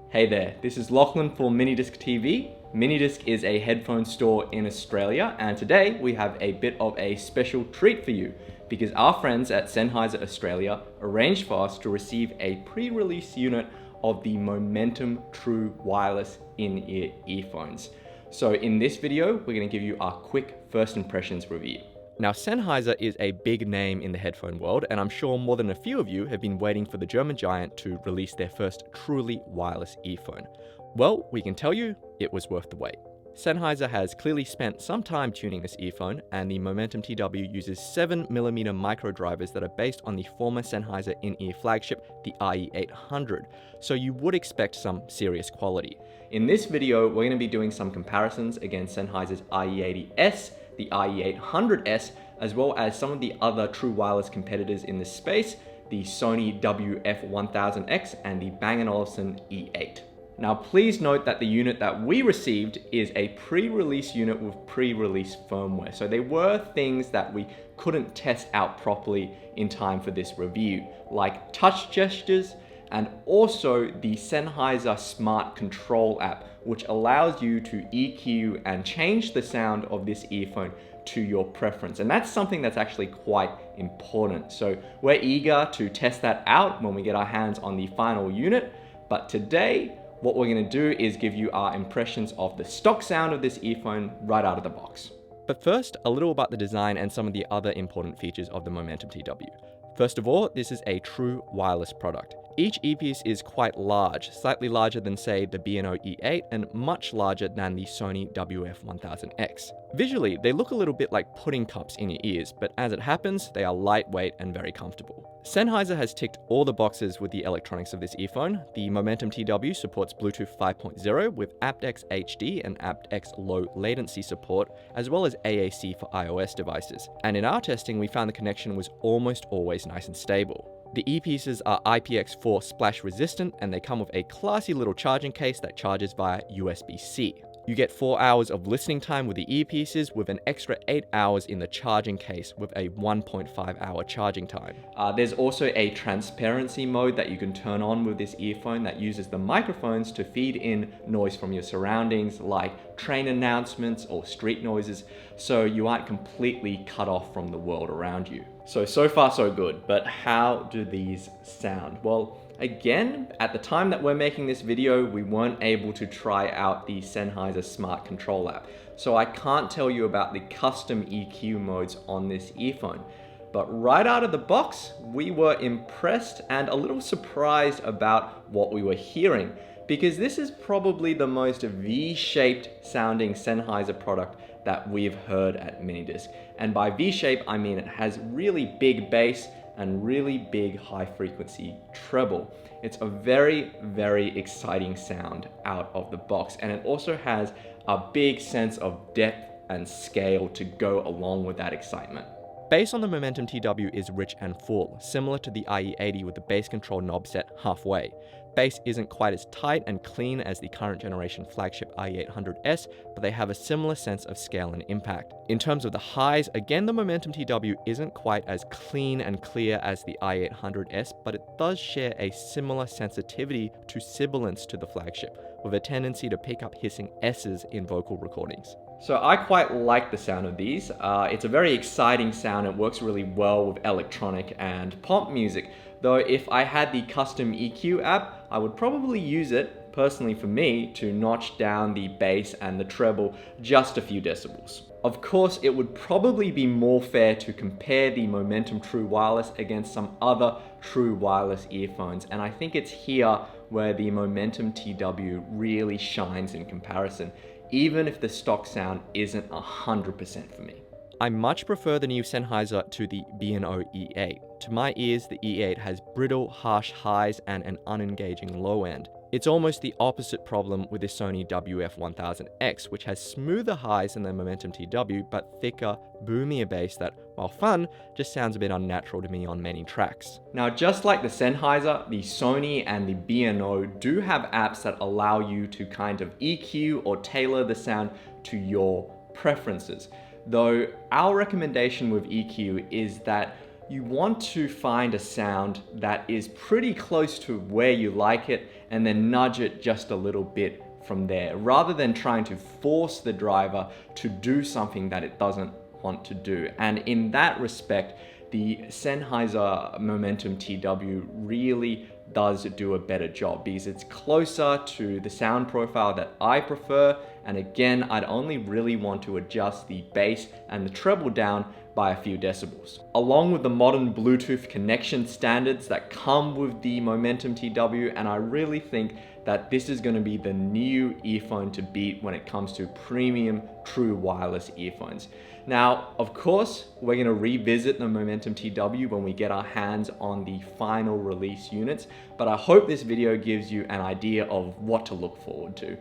Hey there, this is Lachlan for Minidisc TV. Minidisc is a headphone store in Australia, and today we have a bit of a special treat for you because our friends at Sennheiser Australia arranged for us to receive a pre-release unit of the Momentum True Wireless in-ear earphones. So in this video, we're going to give you our quick first impressions review. Now, Sennheiser is a big name in the headphone world, and I'm sure more than a few of you have been waiting for the German giant to release their first truly wireless earphone. Well, we can tell you it was worth the wait. Sennheiser has clearly spent some time tuning this earphone, and the Momentum TW uses 7mm micro drivers that are based on the former Sennheiser in-ear flagship, the IE800, so you would expect some serious quality. In this video, we're going to be doing some comparisons against Sennheiser's IE80S, the IE800S, as well as some of the other true wireless competitors in this space, the Sony WF-1000X and the Bang & Olufsen E8. Now, please note that the unit that we received is a pre-release unit with pre-release firmware. So there were things that we couldn't test out properly in time for this review, like touch gestures and also the Sennheiser Smart Control app, which allows you to EQ and change the sound of this earphone to your preference. And that's something that's actually quite important. So we're eager to test that out when we get our hands on the final unit. But today, what we're going to do is give you our impressions of the stock sound of this earphone right out of the box. But first, a little about the design and some of the other important features of the Momentum TW. First of all, this is a true wireless product. Each earpiece is quite large, slightly larger than, say, the B&O E8 and much larger than the Sony WF-1000X. Visually, they look a little bit like pudding cups in your ears, but as it happens, they are lightweight and very comfortable. Sennheiser has ticked all the boxes with the electronics of this earphone. The Momentum TW supports Bluetooth 5.0 with aptX HD and aptX low latency support, as well as AAC for iOS devices. And in our testing, we found the connection was almost always nice and stable. The earpieces are IPX4 splash resistant, and they come with a classy little charging case that charges via USB-C. You get 4 hours of listening time with the earpieces with an extra 8 hours in the charging case with a 1.5 hour charging time. There's also a transparency mode that you can turn on with this earphone that uses the microphones to feed in noise from your surroundings like train announcements or street noises, so you aren't completely cut off from the world around you. So far so good, but how do these sound? Well, again, at the time that we're making this video, we weren't able to try out the Sennheiser Smart Control app, so I can't tell you about the custom EQ modes on this earphone. But right out of the box, we were impressed and a little surprised about what we were hearing, because this is probably the most V-shaped sounding Sennheiser product that we've heard at Minidisc. And by V-shape, I mean it has really big bass and really big high frequency treble. It's a very, very exciting sound out of the box. And it also has a big sense of depth and scale to go along with that excitement. Bass on the Momentum TW is rich and full, similar to the IE80 with the bass control knob set halfway. Bass isn't quite as tight and clean as the current generation flagship IE800S, but they have a similar sense of scale and impact. In terms of the highs, again, the Momentum TW isn't quite as clean and clear as the IE800S, but it does share a similar sensitivity to sibilance to the flagship, with a tendency to pick up hissing S's in vocal recordings. So I quite like the sound of these. It's a very exciting sound. It works really well with electronic and pop music. Though if I had the custom EQ app, I would probably use it, personally for me, to notch down the bass and the treble just a few decibels. Of course, it would probably be more fair to compare the Momentum True Wireless against some other true wireless earphones, and I think it's here where the Momentum TW really shines in comparison, even if the stock sound isn't 100% for me. I much prefer the new Sennheiser to the B&O E8. To my ears, the E8 has brittle, harsh highs and an unengaging low end. It's almost the opposite problem with the Sony WF-1000X, which has smoother highs than the Momentum TW, but thicker, boomier bass that, while fun, just sounds a bit unnatural to me on many tracks. Now, just like the Sennheiser, the Sony and the B&O do have apps that allow you to kind of EQ or tailor the sound to your preferences. Though our recommendation with EQ is that you want to find a sound that is pretty close to where you like it and then nudge it just a little bit from there, rather than trying to force the driver to do something that it doesn't want to do. And in that respect, the Sennheiser Momentum TW really does do a better job because it's closer to the sound profile that I prefer. And again, I'd only really want to adjust the bass and the treble down by a few decibels. Along with the modern Bluetooth connection standards that come with the Momentum TW, and I really think that this is going to be the new earphone to beat when it comes to premium true wireless earphones. Now, of course, we're going to revisit the Momentum TW when we get our hands on the final release units, but I hope this video gives you an idea of what to look forward to.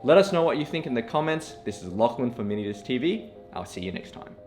Let us know what you think in the comments. This is Lachlan for Minidisc TV. I'll see you next time.